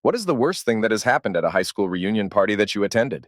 What is the worst thing that has happened at a high school reunion party that you attended?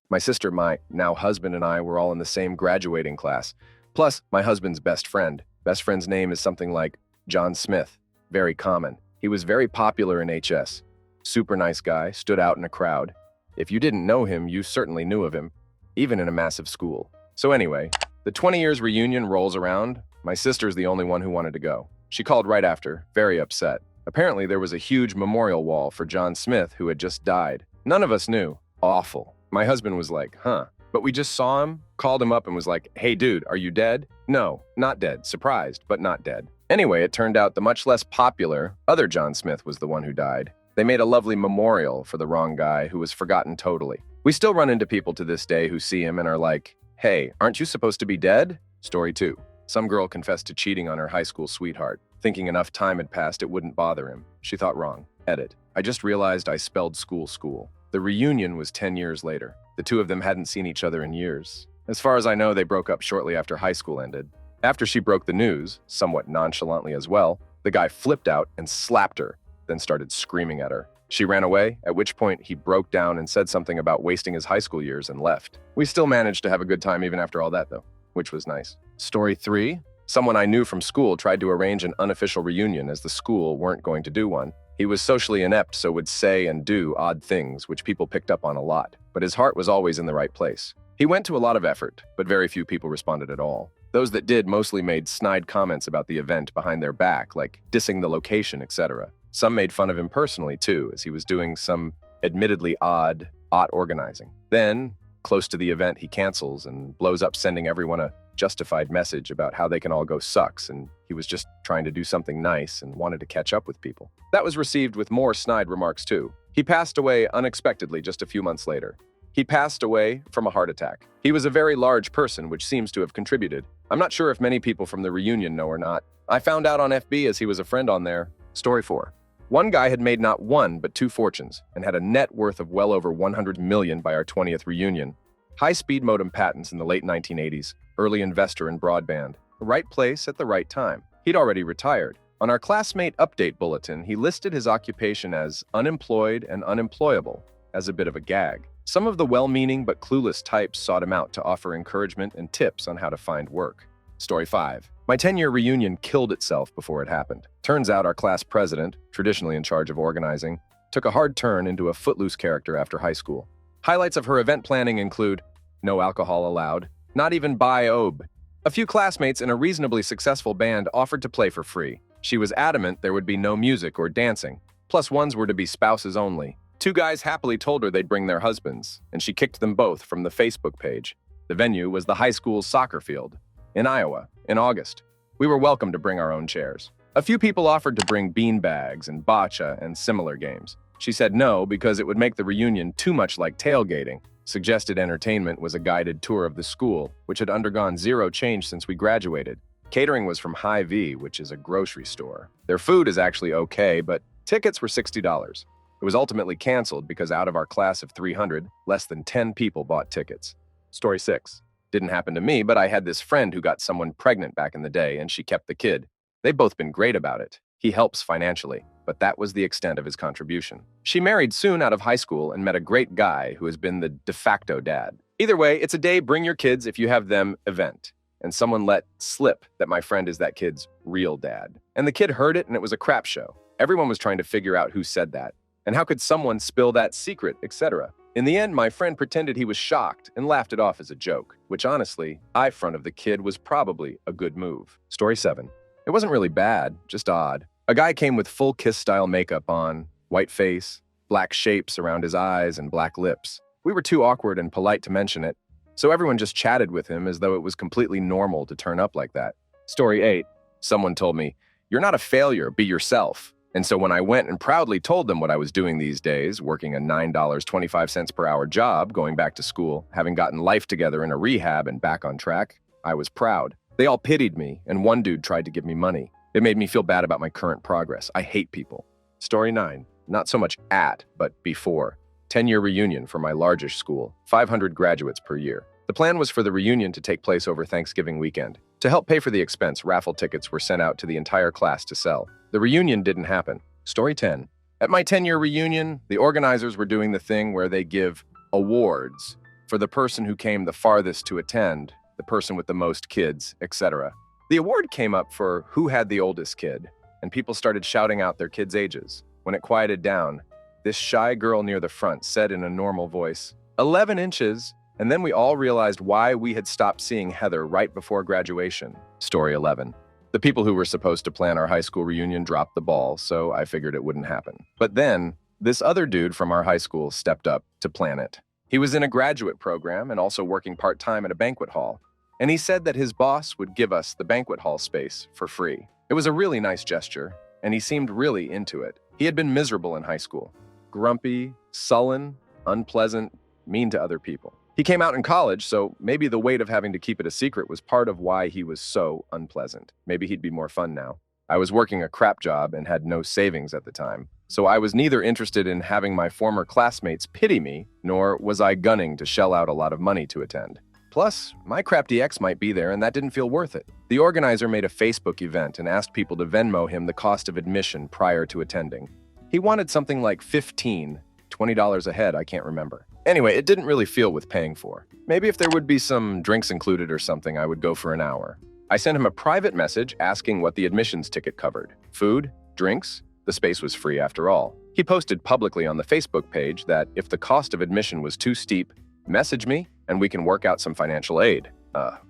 My sister, my now husband, and I were all in the same graduating class. Plus, my husband's best friend. Best friend's name is something like John Smith. Very common. He was very popular in HS. Super nice guy, stood out in a crowd. If you didn't know him, you certainly knew of him, even in a massive school. So anyway, the 20 years reunion rolls around. My sister's the only one who wanted to go. She called right after, very upset. Apparently, there was a huge memorial wall for John Smith, who had just died. None of us knew. Awful. My husband was like, huh. But we just saw him, called him up and was like, hey dude, are you dead? No, not dead. Surprised, but not dead. Anyway, it turned out the much less popular other John Smith was the one who died. They made a lovely memorial for the wrong guy who was forgotten totally. We still run into people to this day who see him and are like, hey, aren't you supposed to be dead? Story 2. Some girl confessed to cheating on her high school sweetheart. Thinking enough time had passed, it wouldn't bother him. She thought wrong. Edit. I just realized I spelled school. The reunion was 10 years later. The two of them hadn't seen each other in years. As far as I know, they broke up shortly after high school ended. After she broke the news, somewhat nonchalantly as well, the guy flipped out and slapped her, then started screaming at her. She ran away, at which point he broke down and said something about wasting his high school years and left. We still managed to have a good time even after all that, though, which was nice. Story 3. Someone I knew from school tried to arrange an unofficial reunion as the school weren't going to do one. He was socially inept, so would say and do odd things, which people picked up on a lot. But his heart was always in the right place. He went to a lot of effort, but very few people responded at all. Those that did mostly made snide comments about the event behind their back, like dissing the location, etc. Some made fun of him personally, too, as he was doing some admittedly odd organizing. Then, close to the event, he cancels and blows up sending everyone a justified message about how they can all go sucks, and he was just trying to do something nice and wanted to catch up with people. That was received with more snide remarks too. He passed away unexpectedly just a few months later. He passed away from a heart attack. He was a very large person, which seems to have contributed. I'm not sure if many people from the reunion know or not. I found out on FB as he was a friend on there. Story 4. One guy had made not one, but 2 fortunes, and had a net worth of well over 100 million by our 20th reunion. High-speed modem patents in the late 1980s, early investor in broadband, right place at the right time. He'd already retired. On our classmate update bulletin, he listed his occupation as unemployed and unemployable, as a bit of a gag. Some of the well-meaning but clueless types sought him out to offer encouragement and tips on how to find work. Story 5. My 10-year reunion killed itself before it happened. Turns out our class president, traditionally in charge of organizing, took a hard turn into a footloose character after high school. Highlights of her event planning include no alcohol allowed, not even buy OB. A few classmates in a reasonably successful band offered to play for free. She was adamant there would be no music or dancing. Plus ones were to be spouses only. 2 guys happily told her they'd bring their husbands, and she kicked them both from the Facebook page. The venue was the high school's soccer field in Iowa in August. We were welcome to bring our own chairs. A few people offered to bring bean bags and bocce and similar games. She said no because it would make the reunion too much like tailgating. Suggested entertainment was a guided tour of the school, which had undergone zero change since we graduated. Catering was from Hy-Vee, which is a grocery store. Their food is actually okay, but tickets were $60. It was ultimately canceled because out of our class of 300, less than 10 people bought tickets. Story 6. Didn't happen to me, but I had this friend who got someone pregnant back in the day, and she kept the kid. They've both been great about it. He helps financially, but that was the extent of his contribution. She married soon out of high school and met a great guy who has been the de facto dad. Either way, it's a day bring your kids if you have them event. And someone let slip that my friend is that kid's real dad. And the kid heard it and it was a crap show. Everyone was trying to figure out who said that. And how could someone spill that secret, etc. In the end, my friend pretended he was shocked and laughed it off as a joke, which honestly, eye front of the kid was probably a good move. Story 7. It wasn't really bad, just odd. A guy came with full Kiss-style makeup on, white face, black shapes around his eyes, and black lips. We were too awkward and polite to mention it, so everyone just chatted with him as though it was completely normal to turn up like that. Story 8. Someone told me, "You're not a failure, be yourself." And so when I went and proudly told them what I was doing these days, working a $9.25 per hour job, going back to school, having gotten life together in a rehab and back on track, I was proud. They all pitied me, and one dude tried to give me money. It made me feel bad about my current progress. I hate people. Story 9. Not so much at, but before. 10-year reunion for my largest school, 500 graduates per year. The plan was for the reunion to take place over Thanksgiving weekend. To help pay for the expense, raffle tickets were sent out to the entire class to sell. The reunion didn't happen. Story 10. At my 10-year reunion, the organizers were doing the thing where they give awards for the person who came the farthest to attend, the person with the most kids, etc. The award came up for who had the oldest kid, and people started shouting out their kids' ages. When it quieted down, this shy girl near the front said in a normal voice, 11 inches, and then we all realized why we had stopped seeing Heather right before graduation. Story 11. The people who were supposed to plan our high school reunion dropped the ball, so I figured it wouldn't happen. But then, this other dude from our high school stepped up to plan it. He was in a graduate program and also working part-time at a banquet hall, and he said that his boss would give us the banquet hall space for free. It was a really nice gesture, and he seemed really into it. He had been miserable in high school. Grumpy, sullen, unpleasant, mean to other people. He came out in college, so maybe the weight of having to keep it a secret was part of why he was so unpleasant. Maybe he'd be more fun now. I was working a crap job and had no savings at the time, so I was neither interested in having my former classmates pity me, nor was I gunning to shell out a lot of money to attend. Plus, my crap DX might be there and that didn't feel worth it. The organizer made a Facebook event and asked people to Venmo him the cost of admission prior to attending. He wanted something like $20 a head, I can't remember. Anyway, it didn't really feel worth paying for. Maybe if there would be some drinks included or something, I would go for an hour. I sent him a private message asking what the admissions ticket covered. Food? Drinks? The space was free after all. He posted publicly on the Facebook page that if the cost of admission was too steep, message me and we can work out some financial aid.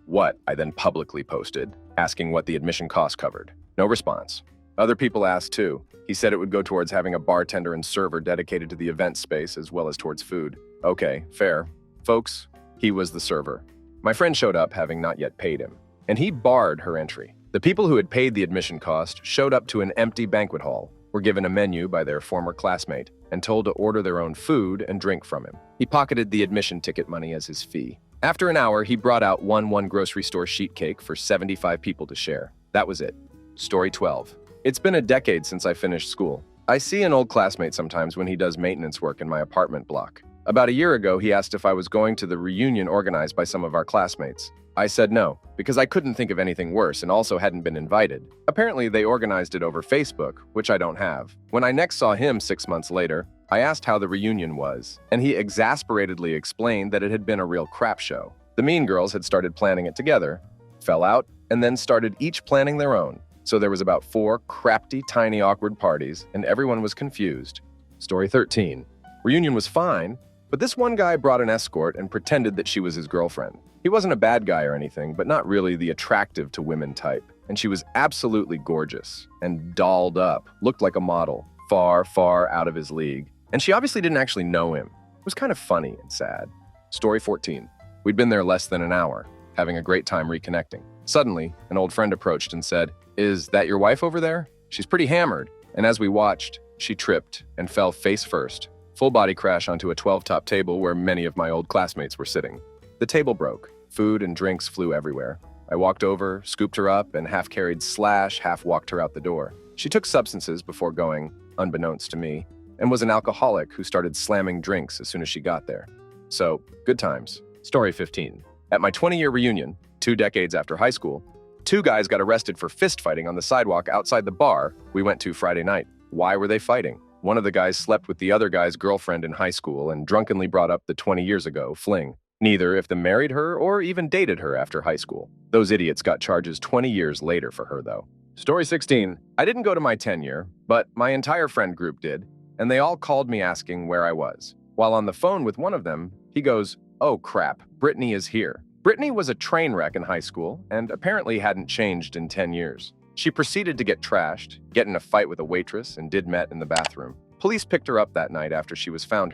What? I then publicly posted, asking what the admission cost covered. No response. Other people asked too. He said it would go towards having a bartender and server dedicated to the event space as well as towards food. Okay, fair. Folks, he was the server. My friend showed up having not yet paid him, and he barred her entry. The people who had paid the admission cost showed up to an empty banquet hall, were given a menu by their former classmate, and told to order their own food and drink from him. He pocketed the admission ticket money as his fee. After an hour, he brought out one grocery store sheet cake for 75 people to share. That was it. Story 12. It's been a decade since I finished school. I see an old classmate sometimes when he does maintenance work in my apartment block. About a year ago, he asked if I was going to the reunion organized by some of our classmates. I said no, because I couldn't think of anything worse and also hadn't been invited. Apparently, they organized it over Facebook, which I don't have. When I next saw him 6 months later, I asked how the reunion was, and he exasperatedly explained that it had been a real crap show. The Mean Girls had started planning it together, fell out, and then started each planning their own. So there was about 4 crafty, tiny, awkward parties, and everyone was confused. Story 13. Reunion was fine, but this one guy brought an escort and pretended that she was his girlfriend. He wasn't a bad guy or anything, but not really the attractive to women type. And she was absolutely gorgeous and dolled up, looked like a model, far, far out of his league. And she obviously didn't actually know him. It was kind of funny and sad. Story 14. We'd been there less than an hour, having a great time reconnecting. Suddenly, an old friend approached and said, "Is that your wife over there? She's pretty hammered." And as we watched, she tripped and fell face first, full body crash onto a 12-top table where many of my old classmates were sitting. The table broke. Food and drinks flew everywhere. I walked over, scooped her up, and half-carried / half-walked her out the door. She took substances before going, unbeknownst to me, and was an alcoholic who started slamming drinks as soon as she got there. So, good times. Story 15. At my 20-year reunion, 2 decades after high school, 2 guys got arrested for fist fighting on the sidewalk outside the bar we went to Friday night. Why were they fighting? One of the guys slept with the other guy's girlfriend in high school and drunkenly brought up the 20 years ago fling. Neither if they married her or even dated her after high school. Those idiots got charges 20 years later for her, though. Story 16. I didn't go to my 10-year, but my entire friend group did, and they all called me asking where I was. While on the phone with one of them, he goes, "Oh crap, Brittany is here." Brittany was a train wreck in high school and apparently hadn't changed in 10 years. She proceeded to get trashed, get in a fight with a waitress, and did met in the bathroom. Police picked her up that night after she was found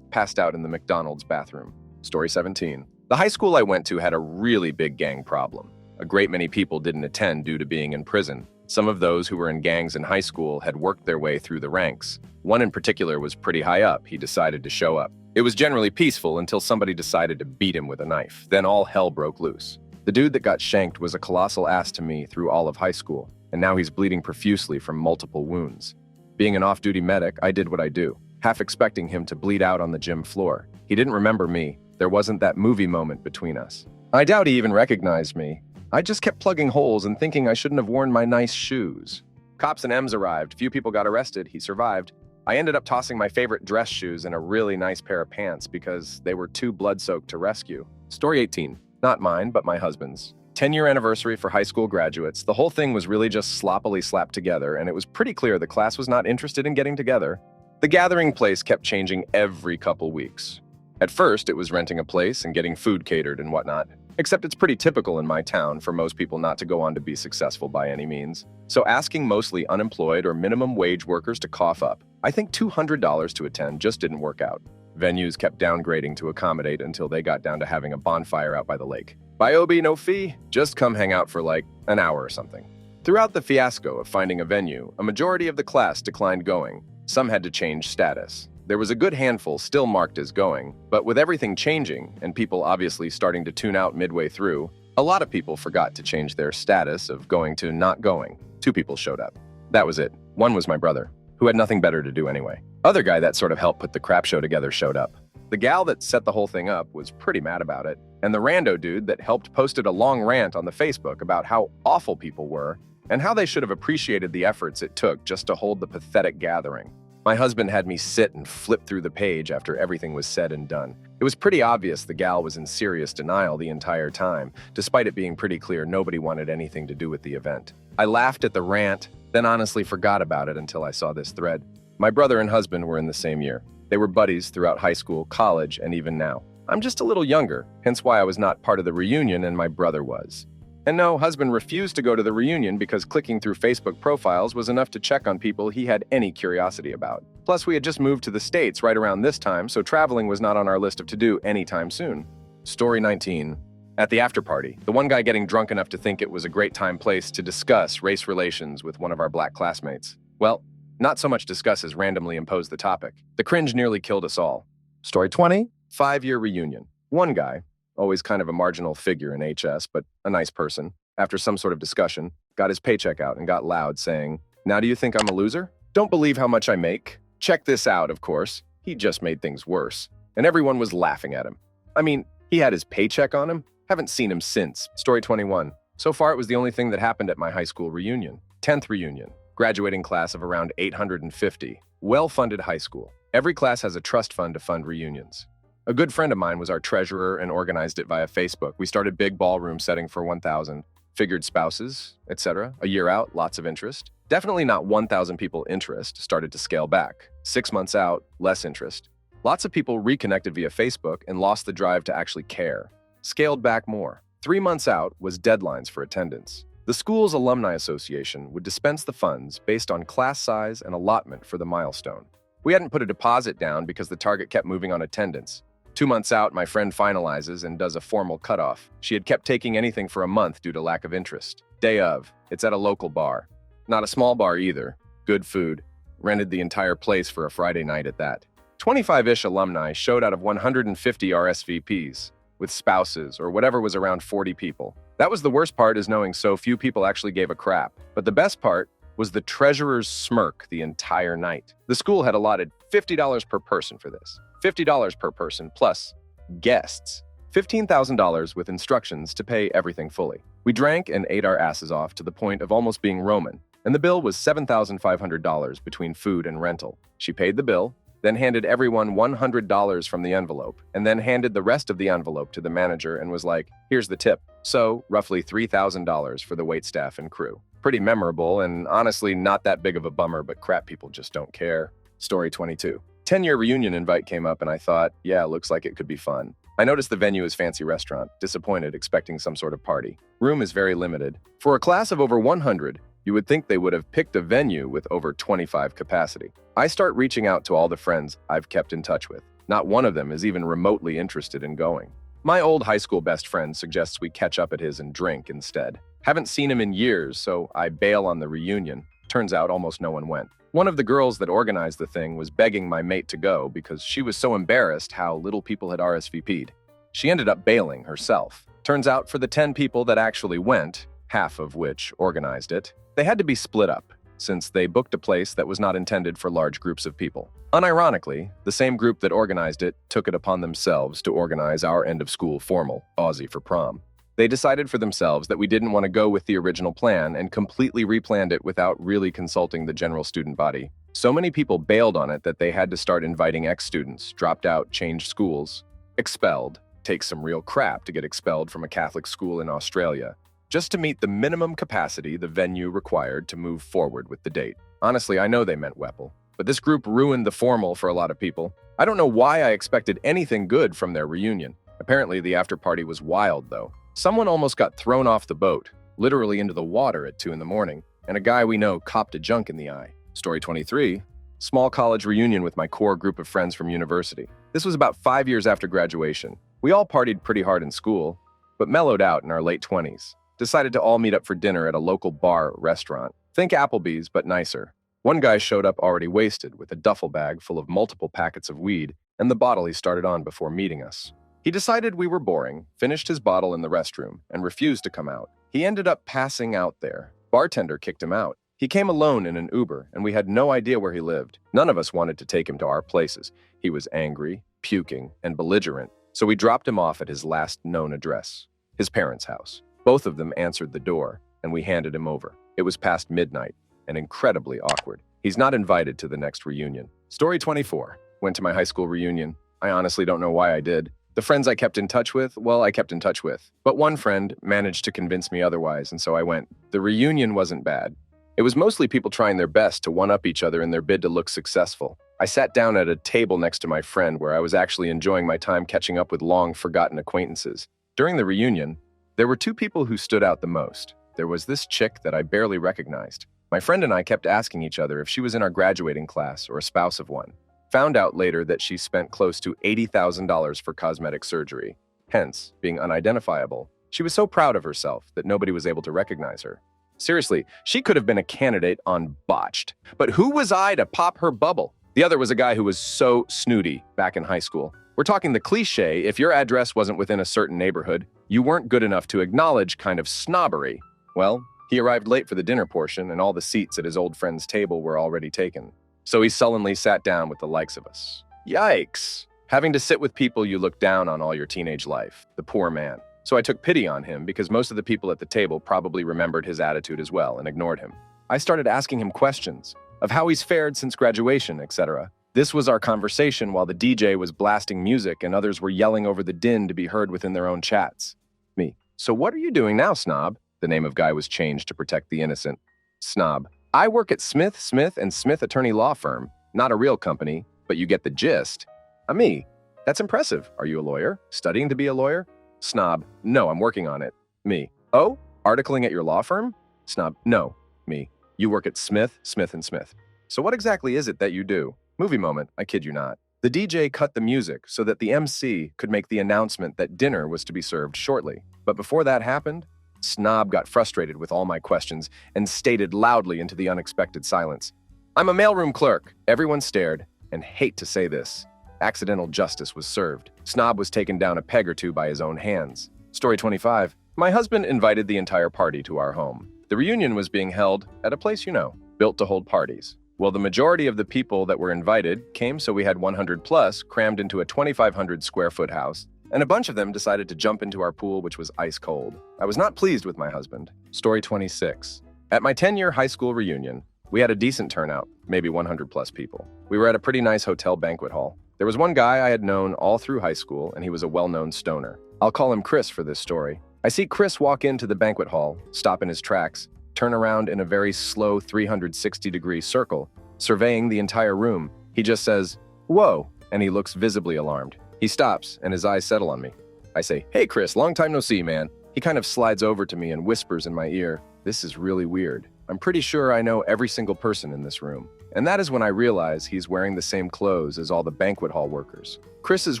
passed out in the McDonald's bathroom. Story 17. The high school I went to had a really big gang problem. A great many people didn't attend due to being in prison. Some of those who were in gangs in high school had worked their way through the ranks. One in particular was pretty high up. He decided to show up. It was generally peaceful until somebody decided to beat him with a knife. Then all hell broke loose. The dude that got shanked was a colossal ass to me through all of high school, and now he's bleeding profusely from multiple wounds. Being an off-duty medic, I did what I do, half expecting him to bleed out on the gym floor. He didn't remember me. There wasn't that movie moment between us. I doubt he even recognized me. I just kept plugging holes and thinking I shouldn't have worn my nice shoes. Cops and M's arrived. Few people got arrested. He survived. I ended up tossing my favorite dress shoes and a really nice pair of pants because they were too blood-soaked to rescue. Story 18. Not mine, but my husband's. 10-year anniversary for high school graduates. The whole thing was really just sloppily slapped together, and it was pretty clear the class was not interested in getting together. The gathering place kept changing every couple weeks. At first, it was renting a place and getting food catered and whatnot. Except it's pretty typical in my town for most people not to go on to be successful by any means. So asking mostly unemployed or minimum wage workers to cough up, I think $200 to attend just didn't work out. Venues kept downgrading to accommodate until they got down to having a bonfire out by the lake. By OB, no fee, just come hang out for like an hour or something. Throughout the fiasco of finding a venue, a majority of the class declined going. Some had to change status. There was a good handful still marked as going, but with everything changing and people obviously starting to tune out midway through, a lot of people forgot to change their status of going to not going. 2 people showed up. That was it. One was my brother, who had nothing better to do anyway. Other guy that sort of helped put the crap show together showed up. The gal that set the whole thing up was pretty mad about it, and the rando dude that helped posted a long rant on the Facebook about how awful people were and how they should have appreciated the efforts it took just to hold the pathetic gathering. My husband had me sit and flip through the page after everything was said and done. It was pretty obvious the gal was in serious denial the entire time, despite it being pretty clear nobody wanted anything to do with the event. I laughed at the rant, then honestly forgot about it until I saw this thread. My brother and husband were in the same year. They were buddies throughout high school, college, and even now. I'm just a little younger, hence why I was not part of the reunion and my brother was. And no, husband refused to go to the reunion because clicking through Facebook profiles was enough to check on people he had any curiosity about. Plus, we had just moved to the States right around this time, so traveling was not on our list of to-do anytime soon. Story 19. At the after-party, the one guy getting drunk enough to think it was a great place to discuss race relations with one of our black classmates. Well, not so much discuss as randomly impose the topic. The cringe nearly killed us all. Story 20. 5-year reunion. One guy, always kind of a marginal figure in HS, but a nice person, after some sort of discussion, got his paycheck out and got loud, saying, "Now do you think I'm a loser? Don't believe how much I make? Check this out," of course. He just made things worse. And everyone was laughing at him. I mean, he had his paycheck on him. Haven't seen him since. Story 21. So far, it was the only thing that happened at my high school reunion. 10th reunion. Graduating class of around 850. Well-funded high school. Every class has a trust fund to fund reunions. A good friend of mine was our treasurer and organized it via Facebook. We started big ballroom setting for 1,000. Figured spouses, etc. A year out, lots of interest. Definitely not 1,000 people interest. Started to scale back. 6 months out, less interest. Lots of people reconnected via Facebook and lost the drive to actually care. Scaled back more. 3 months out was deadlines for attendance. The school's alumni association would dispense the funds based on class size and allotment for the milestone. We hadn't put a deposit down because the target kept moving on attendance. 2 months out, my friend finalizes and does a formal cutoff. She had kept taking anything for a month due to lack of interest. Day of, it's at a local bar. Not a small bar either. Good food. Rented the entire place for a Friday night at that. 25-ish alumni showed out of 150 RSVPs, with spouses or whatever was around 40 people. That was the worst part, is knowing so few people actually gave a crap. But the best part was the treasurer's smirk the entire night. The school had allotted $50 per person for this. $50 per person plus guests. $15,000 with instructions to pay everything fully. We drank and ate our asses off to the point of almost being Roman, and the bill was $7,500 between food and rental. She paid the bill, then handed everyone $100 from the envelope, and then handed the rest of the envelope to the manager and was like, "Here's the tip." So, roughly $3,000 for the waitstaff and crew. Pretty memorable, and honestly not that big of a bummer, but crap, people just don't care. Story 22. 10-year reunion invite came up and I thought, yeah, looks like it could be fun. I noticed the venue is fancy restaurant, disappointed, expecting some sort of party. Room is very limited. For a class of over 100, you would think they would have picked a venue with over 25 capacity. I start reaching out to all the friends I've kept in touch with. Not one of them is even remotely interested in going. My old high school best friend suggests we catch up at his and drink instead. Haven't seen him in years, so I bail on the reunion. Turns out almost no one went. One of the girls that organized the thing was begging my mate to go because she was so embarrassed how little people had RSVP'd. She ended up bailing herself. Turns out for the 10 people that actually went, half of which organized it, they had to be split up, since they booked a place that was not intended for large groups of people. Unironically, the same group that organized it took it upon themselves to organize our end-of-school formal, Aussie for prom. They decided for themselves that we didn't want to go with the original plan and completely replanned it without really consulting the general student body. So many people bailed on it that they had to start inviting ex-students, dropped out, changed schools, expelled, takes some real crap to get expelled from a Catholic school in Australia, just to meet the minimum capacity the venue required to move forward with the date. Honestly, I know they meant Weppel, but this group ruined the formal for a lot of people. I don't know why I expected anything good from their reunion. Apparently, the after-party was wild, though. Someone almost got thrown off the boat, literally into the water at 2 in the morning, and a guy we know copped a junk in the eye. Story 23. Small college reunion with my core group of friends from university. This was about 5 years after graduation. We all partied pretty hard in school, but mellowed out in our late 20s. Decided to all meet up for dinner at a local bar or restaurant. Think Applebee's, but nicer. One guy showed up already wasted with a duffel bag full of multiple packets of weed and the bottle he started on before meeting us. He decided we were boring, finished his bottle in the restroom, and refused to come out. He ended up passing out there. Bartender kicked him out. He came alone in an Uber, and we had no idea where he lived. None of us wanted to take him to our places. He was angry, puking, and belligerent, so we dropped him off at his last known address, his parents' house. Both of them answered the door, and we handed him over. It was past midnight, and incredibly awkward. He's not invited to the next reunion. Story 24. Went to my high school reunion. I honestly don't know why I did. The friends I kept in touch with, well, I kept in touch with. But one friend managed to convince me otherwise, and so I went. The reunion wasn't bad. It was mostly people trying their best to one-up each other in their bid to look successful. I sat down at a table next to my friend where I was actually enjoying my time catching up with long-forgotten acquaintances. During the reunion, there were 2 people who stood out the most. There was this chick that I barely recognized. My friend and I kept asking each other if she was in our graduating class or a spouse of one. Found out later that she spent close to $80,000 for cosmetic surgery, hence being unidentifiable. She was so proud of herself that nobody was able to recognize her. Seriously, she could have been a candidate on Botched. But who was I to pop her bubble? The other was a guy who was so snooty back in high school. We're talking the cliche, if your address wasn't within a certain neighborhood, you weren't good enough to acknowledge kind of snobbery. Well, he arrived late for the dinner portion and all the seats at his old friend's table were already taken. So he sullenly sat down with the likes of us. Yikes! Having to sit with people you look down on all your teenage life. The poor man. So I took pity on him because most of the people at the table probably remembered his attitude as well and ignored him. I started asking him questions of how he's fared since graduation, etc. This was our conversation while the DJ was blasting music and others were yelling over the din to be heard within their own chats. Me. So what are you doing now, Snob? The name of guy was changed to protect the innocent. Snob. I work at Smith, & Smith Attorney Law Firm. Not a real company, but you get the gist. Me. That's impressive. Are you a lawyer? Studying to be a lawyer? Snob. No, I'm working on it. Me. Oh? Articling at your law firm? Snob. No. Me. You work at Smith, & Smith. So what exactly is it that you do? Movie moment. I kid you not. The DJ cut the music so that the MC could make the announcement that dinner was to be served shortly. But before that happened, Snob got frustrated with all my questions and stated loudly into the unexpected silence, I'm a mailroom clerk. Everyone stared, and hate to say this, accidental justice was served. Snob was taken down a peg or 2 by his own hands. Story 25. My husband invited the entire party to our home. The reunion was being held at a place you know, built to hold parties. Well, the majority of the people that were invited came, so we had 100 plus crammed into a 2,500 square foot house, and a bunch of them decided to jump into our pool, which was ice cold. I was not pleased with my husband. Story 26. At my 10-year high school reunion, we had a decent turnout, maybe 100 plus people. We were at a pretty nice hotel banquet hall. There was one guy I had known all through high school, and he was a well-known stoner. I'll call him Chris for this story. I see Chris walk into the banquet hall, stop in his tracks, turn around in a very slow 360-degree circle, surveying the entire room. He just says, "Whoa," and he looks visibly alarmed. He stops, and his eyes settle on me. I say, "Hey, Chris, long time no see, man." He kind of slides over to me and whispers in my ear, "This is really weird. I'm pretty sure I know every single person in this room." And that is when I realize he's wearing the same clothes as all the banquet hall workers. Chris is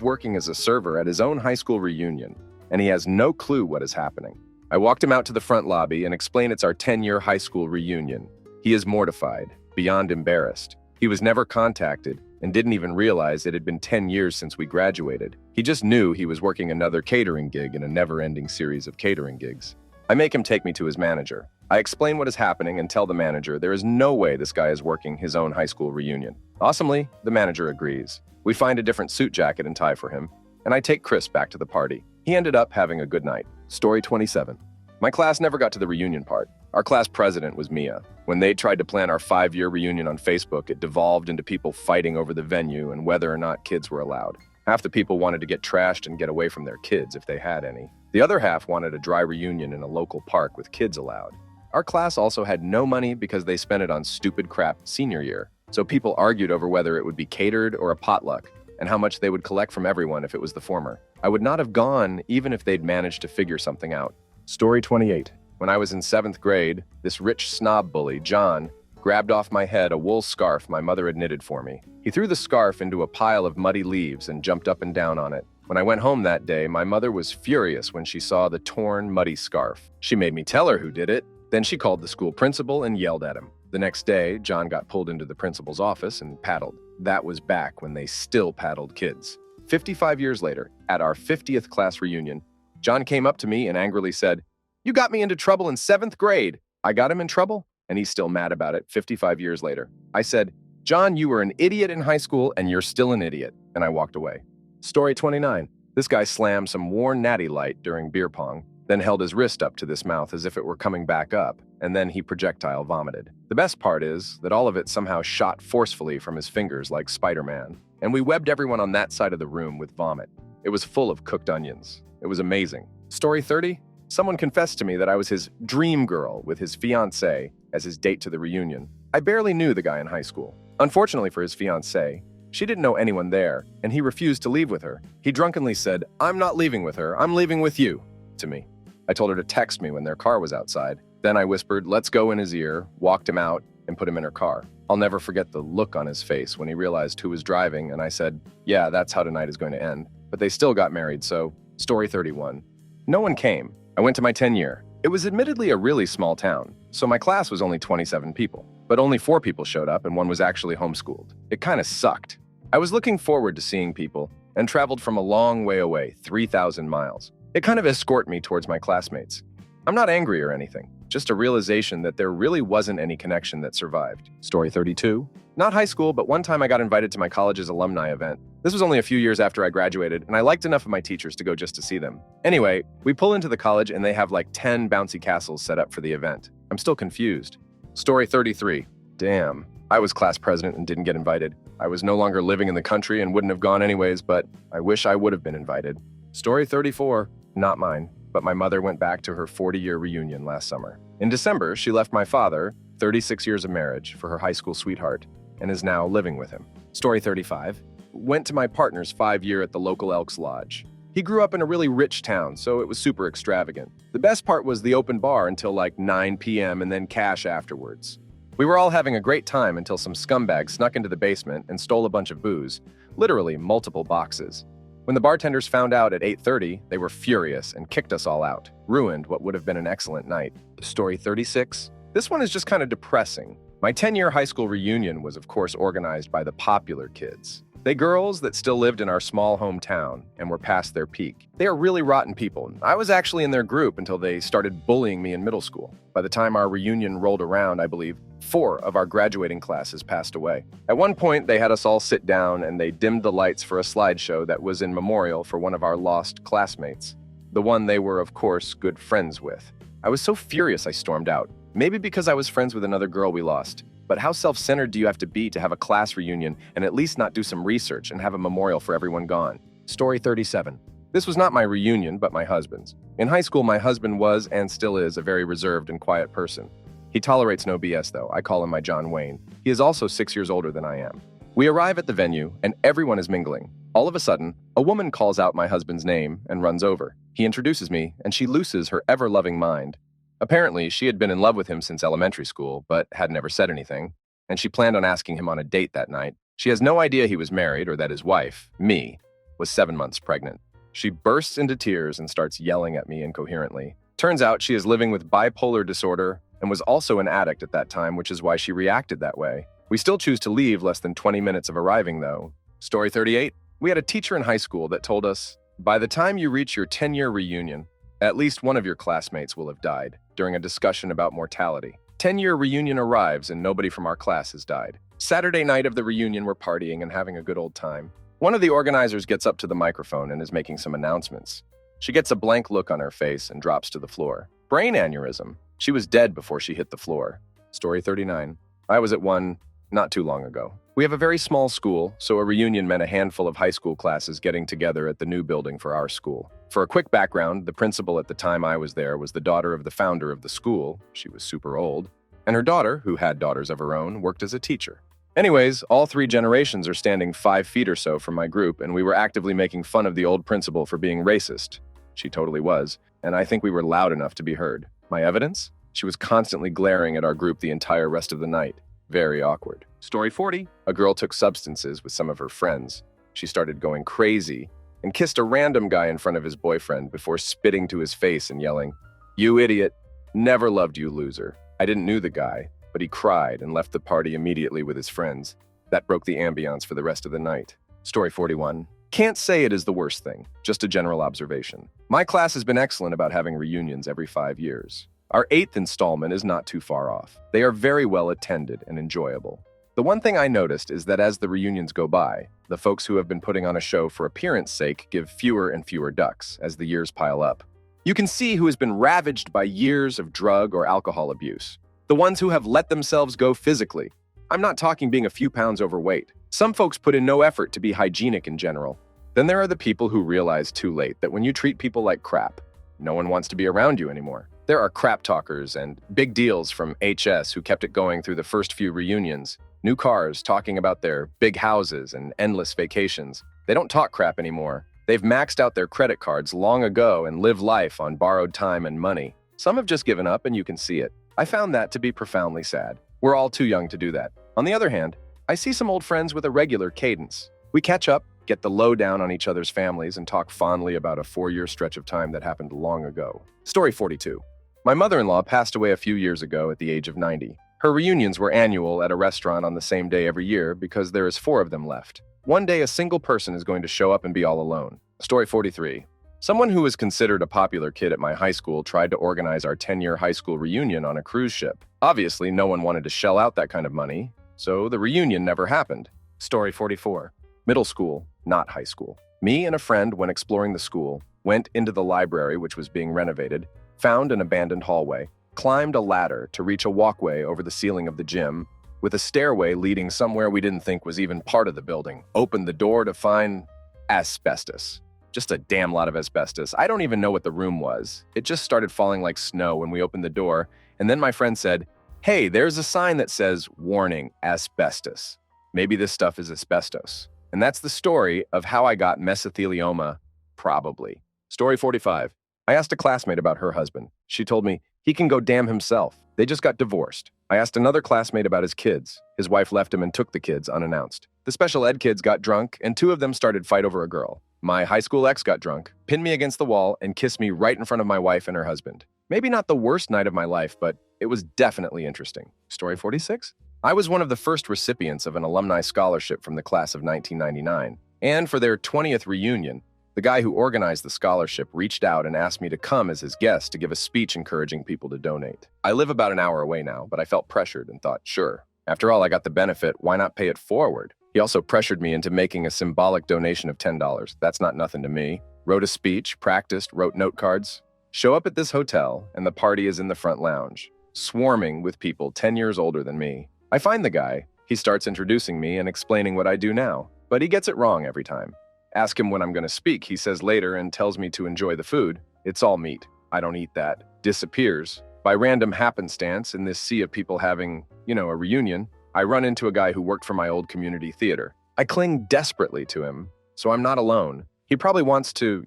working as a server at his own high school reunion, and he has no clue what is happening. I walked him out to the front lobby and explained it's our 10-year high school reunion. He is mortified, beyond embarrassed. He was never contacted and didn't even realize it had been 10 years since we graduated. He just knew he was working another catering gig in a never-ending series of catering gigs. I make him take me to his manager. I explain what is happening and tell the manager there is no way this guy is working his own high school reunion. Awesomely, the manager agrees. We find a different suit jacket and tie for him, and I take Chris back to the party. He ended up having a good night. Story 27. My class never got to the reunion part. Our class president was Mia. When they tried to plan our 5-year reunion on Facebook, it devolved into people fighting over the venue and whether or not kids were allowed. Half the people wanted to get trashed and get away from their kids if they had any. The other half wanted a dry reunion in a local park with kids allowed. Our class also had no money because they spent it on stupid crap senior year. So people argued over whether it would be catered or a potluck, and how much they would collect from everyone if it was the former. I would not have gone even if they'd managed to figure something out. Story 28. When I was in 7th grade, this rich snob bully, John, grabbed off my head a wool scarf my mother had knitted for me. He threw the scarf into a pile of muddy leaves and jumped up and down on it. When I went home that day, my mother was furious when she saw the torn, muddy scarf. She made me tell her who did it. Then she called the school principal and yelled at him. The next day, John got pulled into the principal's office and paddled. That was back when they still paddled kids. 55 years later, at our 50th class reunion, John came up to me and angrily said, "You got me into trouble in 7th grade. I got him in trouble?" And he's still mad about it 55 years later. I said, "John, you were an idiot in high school and you're still an idiot." And I walked away. Story 29. This guy slammed some worn natty light during beer pong, then held his wrist up to this mouth as if it were coming back up, and then he projectile vomited. The best part is that all of it somehow shot forcefully from his fingers like Spider-Man, and we webbed everyone on that side of the room with vomit. It was full of cooked onions. It was amazing. Story 30. Someone confessed to me that I was his dream girl with his fiancée as his date to the reunion. I barely knew the guy in high school. Unfortunately for his fiancée, she didn't know anyone there, and he refused to leave with her. He drunkenly said, "I'm not leaving with her, I'm leaving with you," to me. I told her to text me when their car was outside. Then I whispered, "Let's go," in his ear, walked him out, and put him in her car. I'll never forget the look on his face when he realized who was driving, and I said, "Yeah, that's how tonight is going to end." But they still got married, so Story 31. No one came. I went to my 10-year. It was admittedly a really small town, so my class was only 27 people. But only 4 people showed up, and one was actually homeschooled. It kind of sucked. I was looking forward to seeing people, and traveled from a long way away, 3,000 miles. It kind of escorted me towards my classmates. I'm not angry or anything, just a realization that there really wasn't any connection that survived. Story 32. Not high school, but one time I got invited to my college's alumni event. This was only a few years after I graduated, and I liked enough of my teachers to go just to see them. Anyway, we pull into the college and they have like 10 bouncy castles set up for the event. I'm still confused. Story 33. Damn, I was class president and didn't get invited. I was no longer living in the country and wouldn't have gone anyways, but I wish I would have been invited. Story 34. Not mine, but my mother went back to her 40-year reunion last summer. In December, she left my father, 36 years of marriage, for her high school sweetheart, and is now living with him. Story 35. Went to my partner's 5-year at the local Elks Lodge. He grew up in a really rich town, so it was super extravagant. The best part was the open bar until like 9 p.m. and then cash afterwards. We were all having a great time until some scumbags snuck into the basement and stole a bunch of booze, literally multiple boxes. When the bartenders found out at 8:30, they were furious and kicked us all out, ruined what would have been an excellent night. Story 36. This one is just kind of depressing. My 10-year high school reunion was, of course, organized by the popular kids. They girls that still lived in our small hometown and were past their peak. They are really rotten people. I was actually in their group until they started bullying me in middle school. By the time our reunion rolled around, I believe 4 of our graduating classes passed away. At one point, they had us all sit down and they dimmed the lights for a slideshow that was in memorial for one of our lost classmates. The one they were, of course, good friends with. I was so furious I stormed out. Maybe because I was friends with another girl we lost. But how self-centered do you have to be to have a class reunion and at least not do some research and have a memorial for everyone gone? Story 37. This was not my reunion, but my husband's. In high school, my husband was and still is a very reserved and quiet person. He tolerates no BS, though. I call him my John Wayne. He is also 6 years older than I am. We arrive at the venue, and everyone is mingling. All of a sudden, a woman calls out my husband's name and runs over. He introduces me, and she looses her ever-loving mind. Apparently, she had been in love with him since elementary school, but had never said anything, and she planned on asking him on a date that night. She has no idea he was married or that his wife, me, was 7 months pregnant. She bursts into tears and starts yelling at me incoherently. Turns out she is living with bipolar disorder and was also an addict at that time, which is why she reacted that way. We still choose to leave less than 20 minutes of arriving, though. Story 38. We had a teacher in high school that told us, by the time you reach your 10-year reunion, at least one of your classmates will have died, during a discussion about mortality. 10-year reunion arrives and nobody from our class has died. Saturday night of the reunion, we're partying and having a good old time. One of the organizers gets up to the microphone and is making some announcements. She gets a blank look on her face and drops to the floor. Brain aneurysm. She was dead before she hit the floor. Story 39. I was at one not too long ago. We have a very small school, so a reunion meant a handful of high school classes getting together at the new building for our school. For a quick background, the principal at the time I was there was the daughter of the founder of the school. She was super old. And her daughter, who had daughters of her own, worked as a teacher. Anyways, all 3 generations are standing 5 feet or so from my group, and we were actively making fun of the old principal for being racist. She totally was, and I think we were loud enough to be heard. My evidence? She was constantly glaring at our group the entire rest of the night. Very awkward. Story 40. A girl took substances with some of her friends. She started going crazy and kissed a random guy in front of his boyfriend before spitting to his face and yelling, "You idiot. Never loved you, loser." I didn't know the guy, but he cried and left the party immediately with his friends. That broke the ambiance for the rest of the night. Story 41. Can't say it is the worst thing, just a general observation. My class has been excellent about having reunions every 5 years. Our 8th installment is not too far off. They are very well attended and enjoyable. The one thing I noticed is that as the reunions go by, the folks who have been putting on a show for appearance sake give fewer and fewer ducks as the years pile up. You can see who has been ravaged by years of drug or alcohol abuse. The ones who have let themselves go physically. I'm not talking being a few pounds overweight. Some folks put in no effort to be hygienic in general. Then there are the people who realize too late that when you treat people like crap, no one wants to be around you anymore. There are crap talkers and big deals from HS who kept it going through the first few reunions. New cars talking about their big houses and endless vacations. They don't talk crap anymore. They've maxed out their credit cards long ago and live life on borrowed time and money. Some have just given up and you can see it. I found that to be profoundly sad. We're all too young to do that. On the other hand, I see some old friends with a regular cadence. We catch up, get the lowdown on each other's families, and talk fondly about a 4-year stretch of time that happened long ago. Story 42. My mother-in-law passed away a few years ago at the age of 90. Her reunions were annual at a restaurant on the same day every year because there is 4 of them left. One day a single person is going to show up and be all alone. Story 43. Someone who was considered a popular kid at my high school tried to organize our 10-year high school reunion on a cruise ship. Obviously, no one wanted to shell out that kind of money, so the reunion never happened. Story 44. Middle school, not high school. Me and a friend, when exploring the school, went into the library, which was being renovated, found an abandoned hallway, climbed a ladder to reach a walkway over the ceiling of the gym, with a stairway leading somewhere we didn't think was even part of the building, opened the door to find asbestos. Just a damn lot of asbestos. I don't even know what the room was. It just started falling like snow when we opened the door, and then my friend said, "Hey, there's a sign that says, 'Warning, asbestos.' Maybe this stuff is asbestos." And that's the story of how I got mesothelioma, probably. Story 45. I asked a classmate about her husband. She told me, he can go damn himself. They just got divorced. I asked another classmate about his kids. His wife left him and took the kids unannounced. The special ed kids got drunk, and 2 of them started fight over a girl. My high school ex got drunk, pinned me against the wall, and kissed me right in front of my wife and her husband. Maybe not the worst night of my life, but it was definitely interesting. Story 46. I was one of the first recipients of an alumni scholarship from the class of 1999. And for their 20th reunion, the guy who organized the scholarship reached out and asked me to come as his guest to give a speech encouraging people to donate. I live about an hour away now, but I felt pressured and thought, sure. After all, I got the benefit, why not pay it forward? He also pressured me into making a symbolic donation of $10. That's not nothing to me. Wrote a speech, practiced, wrote note cards. Show up at this hotel, and the party is in the front lounge, swarming with people 10 years older than me. I find the guy. He starts introducing me and explaining what I do now, but he gets it wrong every time. Ask him when I'm going to speak, he says later and tells me to enjoy the food. It's all meat. I don't eat that. Disappears. By random happenstance, in this sea of people having, a reunion, I run into a guy who worked for my old community theater. I cling desperately to him, so I'm not alone. He probably wants to,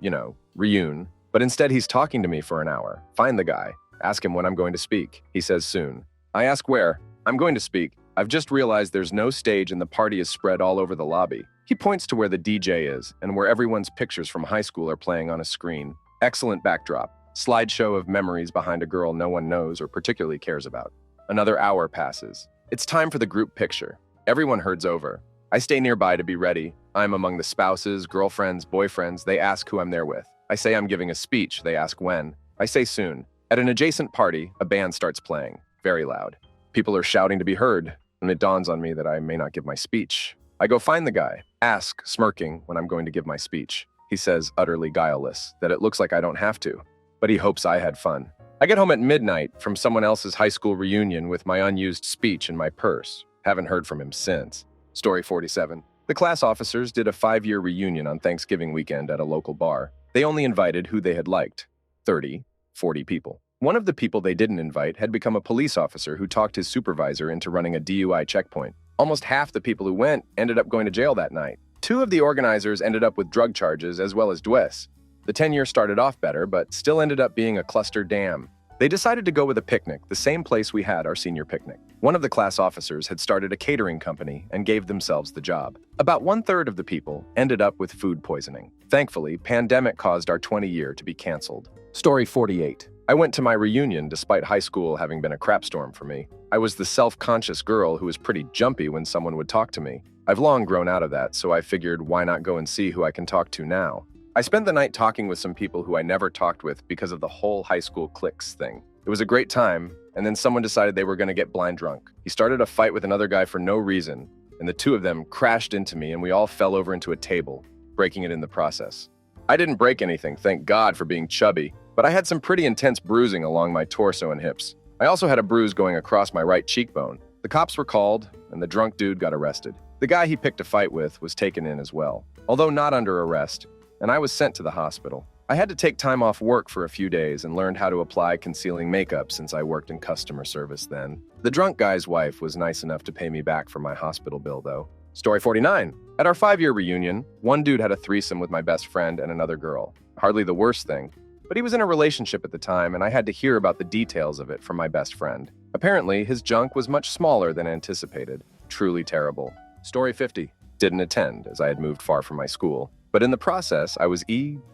reune, but instead he's talking to me for an hour. Find the guy. Ask him when I'm going to speak. He says soon. I ask where. I'm going to speak. I've just realized there's no stage and the party is spread all over the lobby. He points to where the DJ is and where everyone's pictures from high school are playing on a screen. Excellent backdrop. Slideshow of memories behind a girl no one knows or particularly cares about. Another hour passes. It's time for the group picture. Everyone herds over. I stay nearby to be ready. I'm among the spouses, girlfriends, boyfriends. They ask who I'm there with. I say I'm giving a speech. They ask when. I say soon. At an adjacent party, a band starts playing. Very loud. People are shouting to be heard, and it dawns on me that I may not give my speech. I go find the guy, ask, smirking, when I'm going to give my speech. he says, utterly guileless, that it looks like I don't have to. But he hopes I had fun. I get home at midnight from someone else's high school reunion with my unused speech in my purse. Haven't heard from him since. Story 47. The class officers did a 5-year reunion on Thanksgiving weekend at a local bar. They only invited who they had liked. 30, 40 people. One of the people they didn't invite had become a police officer who talked his supervisor into running a DUI checkpoint. Almost half the people who went ended up going to jail that night. 2 of the organizers ended up with drug charges as well as DUIs. The 10-year started off better, but still ended up being a cluster dam. They decided to go with a picnic, the same place we had our senior picnic. One of the class officers had started a catering company and gave themselves the job. About 1/3 of the people ended up with food poisoning. Thankfully, pandemic caused our 20-year to be canceled. Story 48. I went to my reunion despite high school having been a crap storm for me. I was the self-conscious girl who was pretty jumpy when someone would talk to me. I've long grown out of that, so I figured why not go and see who I can talk to now. I spent the night talking with some people who I never talked with because of the whole high school cliques thing. It was a great time, and then someone decided they were going to get blind drunk. He started a fight with another guy for no reason, and the 2 of them crashed into me and we all fell over into a table, breaking it in the process. I didn't break anything, thank God for being chubby, but I had some pretty intense bruising along my torso and hips. I also had a bruise going across my right cheekbone. The cops were called, and the drunk dude got arrested. The guy he picked a fight with was taken in as well, although not under arrest, and I was sent to the hospital. I had to take time off work for a few days and learned how to apply concealing makeup since I worked in customer service then. The drunk guy's wife was nice enough to pay me back for my hospital bill, though. Story 49. At our 5-year reunion, one dude had a threesome with my best friend and another girl. Hardly the worst thing, but he was in a relationship at the time and I had to hear about the details of it from my best friend. Apparently, his junk was much smaller than anticipated. Truly terrible. Story 50. Didn't attend, as I had moved far from my school. But in the process, I was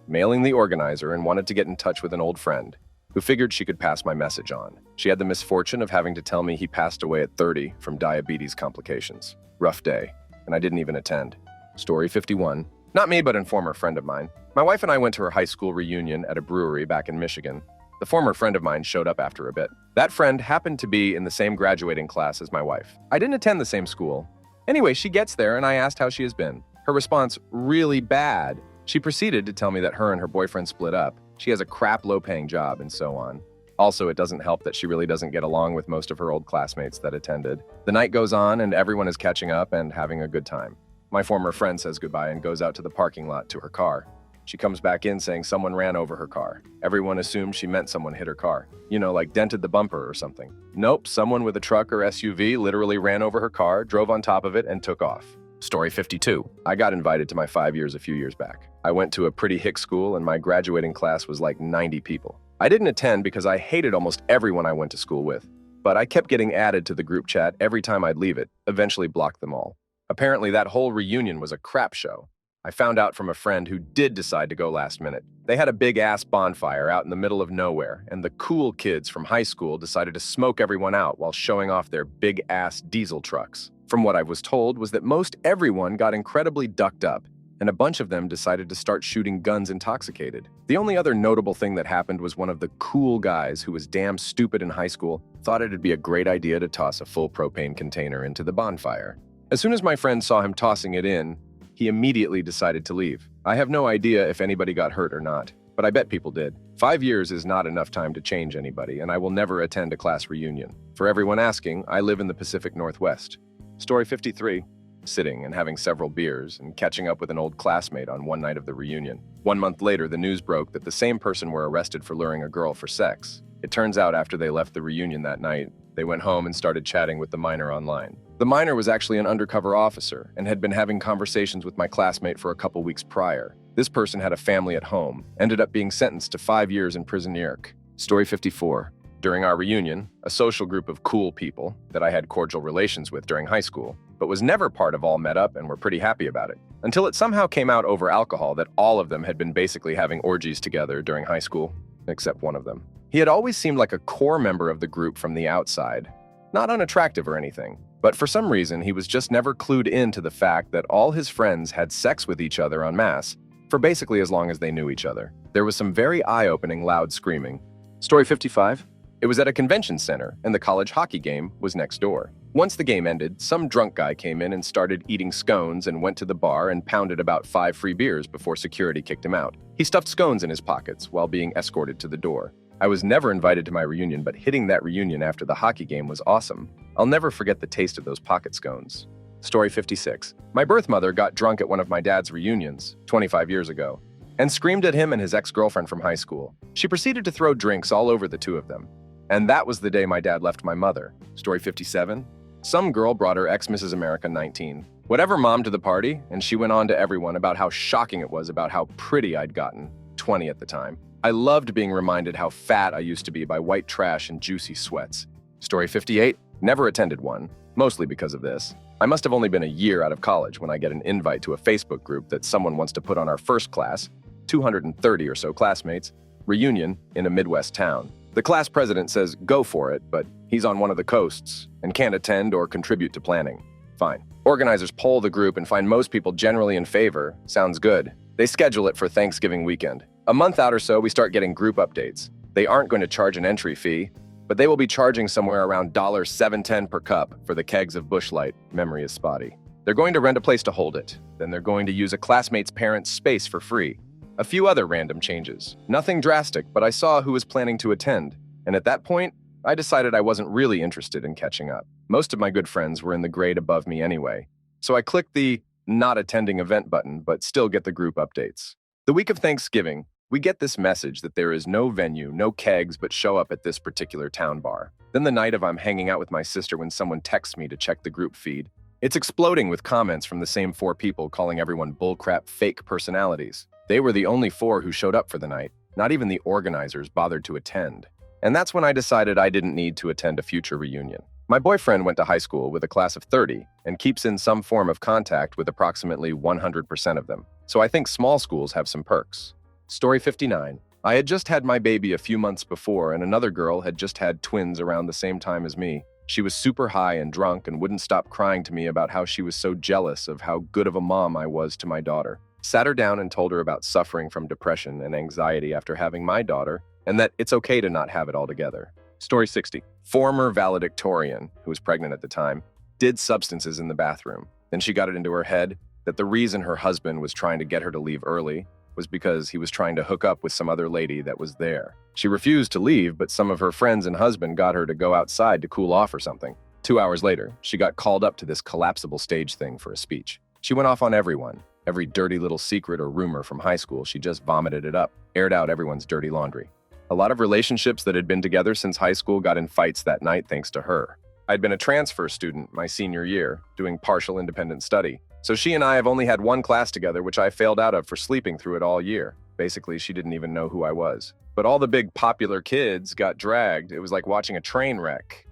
mailing the organizer and wanted to get in touch with an old friend who figured she could pass my message on. She had the misfortune of having to tell me he passed away at 30 from diabetes complications. Rough day, and I didn't even attend. Story 51. Not me, but a former friend of mine. My wife and I went to her high school reunion at a brewery back in Michigan. The former friend of mine showed up after a bit. That friend happened to be in the same graduating class as my wife. I didn't attend the same school. Anyway, she gets there and I asked how she has been. Her response, really bad. She proceeded to tell me that her and her boyfriend split up. She has a crap low-paying job and so on. Also, it doesn't help that she really doesn't get along with most of her old classmates that attended. The night goes on and everyone is catching up and having a good time. My former friend says goodbye and goes out to the parking lot to her car. She comes back in saying someone ran over her car. Everyone assumed she meant someone hit her car. You know, like dented the bumper or something. Nope, someone with a truck or SUV literally ran over her car, drove on top of it, and took off. Story 52. I got invited to my 5 years a few years back. I went to a pretty hick school and my graduating class was like 90 people. I didn't attend because I hated almost everyone I went to school with, but I kept getting added to the group chat every time I'd leave it, eventually blocked them all. Apparently that whole reunion was a crap show. I found out from a friend who did decide to go last minute. They had a big-ass bonfire out in the middle of nowhere, and the cool kids from high school decided to smoke everyone out while showing off their big-ass diesel trucks. From what I was told was that most everyone got incredibly ducked up, and a bunch of them decided to start shooting guns intoxicated. The only other notable thing that happened was one of the cool guys who was damn stupid in high school thought it'd be a great idea to toss a full propane container into the bonfire. As soon as my friend saw him tossing it in, he immediately decided to leave. I have no idea if anybody got hurt or not, but I bet people did. 5 years is not enough time to change anybody, and I will never attend a class reunion. For everyone asking, I live in the Pacific Northwest. Story 53. Sitting and having several beers and catching up with an old classmate on one night of the reunion. 1 month later, the news broke that the same person were arrested for luring a girl for sex. It turns out after they left the reunion that night, they went home and started chatting with the minor online. The minor was actually an undercover officer and had been having conversations with my classmate for a couple weeks prior. This person had a family at home, ended up being sentenced to 5 years in prison New York. Story 54. During our reunion, a social group of cool people that I had cordial relations with during high school, but was never part of all met up and were pretty happy about it. Until it somehow came out over alcohol that all of them had been basically having orgies together during high school, except one of them. He had always seemed like a core member of the group from the outside. Not unattractive or anything, but for some reason he was just never clued into the fact that all his friends had sex with each other en masse for basically as long as they knew each other. There was some very eye-opening loud screaming. Story 55. It was at a convention center, and the college hockey game was next door. Once the game ended, some drunk guy came in and started eating scones and went to the bar and pounded about 5 free beers before security kicked him out. He stuffed scones in his pockets while being escorted to the door. I was never invited to my reunion, but hitting that reunion after the hockey game was awesome. I'll never forget the taste of those pocket scones. Story 56. My birth mother got drunk at one of my dad's reunions, 25 years ago, and screamed at him and his ex-girlfriend from high school. She proceeded to throw drinks all over the two of them. And that was the day my dad left my mother. Story 57. Some girl brought her ex-Mrs. America 19. Whatever mom to the party, and she went on to everyone about how shocking it was about how pretty I'd gotten, 20 at the time. I loved being reminded how fat I used to be by white trash and juicy sweats. Story 58. Never attended one, mostly because of this. I must have only been a year out of college when I get an invite to a Facebook group that someone wants to put on our first class, 230 or so classmates, reunion in a Midwest town. The class president says go for it, but he's on one of the coasts and can't attend or contribute to planning. Fine. Organizers poll the group and find most people generally in favor. Sounds good. They schedule it for Thanksgiving weekend. A month out or so, we start getting group updates. They aren't going to charge an entry fee, but they will be charging somewhere around $7.10 per cup for the kegs of Busch Light. Memory is spotty. They're going to rent a place to hold it. Then they're going to use a classmate's parents' space for free. A few other random changes. Nothing drastic, but I saw who was planning to attend. And at that point, I decided I wasn't really interested in catching up. Most of my good friends were in the grade above me anyway. So I clicked the not attending event button, but still get the group updates. The week of Thanksgiving, we get this message that there is no venue, no kegs, but show up at this particular town bar. Then the night of I'm hanging out with my sister when someone texts me to check the group feed. It's exploding with comments from the same 4 people calling everyone bullcrap fake personalities. They were the only 4 who showed up for the night. Not even the organizers bothered to attend. And that's when I decided I didn't need to attend a future reunion. My boyfriend went to high school with a class of 30 and keeps in some form of contact with approximately 100% of them. So I think small schools have some perks. Story 59. I had just had my baby a few months before, and another girl had just had twins around the same time as me. She was super high and drunk and wouldn't stop crying to me about how she was so jealous of how good of a mom I was to my daughter. Sat her down and told her about suffering from depression and anxiety after having my daughter, and that it's okay to not have it all together. Story 60. Former valedictorian, who was pregnant at the time, did substances in the bathroom. Then she got it into her head that the reason her husband was trying to get her to leave early was because he was trying to hook up with some other lady that was there. She refused to leave, but some of her friends and husband got her to go outside to cool off or something. 2 hours later, she got called up to this collapsible stage thing for a speech. She went off on everyone. Every dirty little secret or rumor from high school, she just vomited it up, aired out everyone's dirty laundry. A lot of relationships that had been together since high school got in fights that night thanks to her. I'd been a transfer student my senior year, doing partial independent study. So she and I have only had one class together, which I failed out of for sleeping through it all year. Basically, she didn't even know who I was. But all the big popular kids got dragged. It was like watching a train wreck.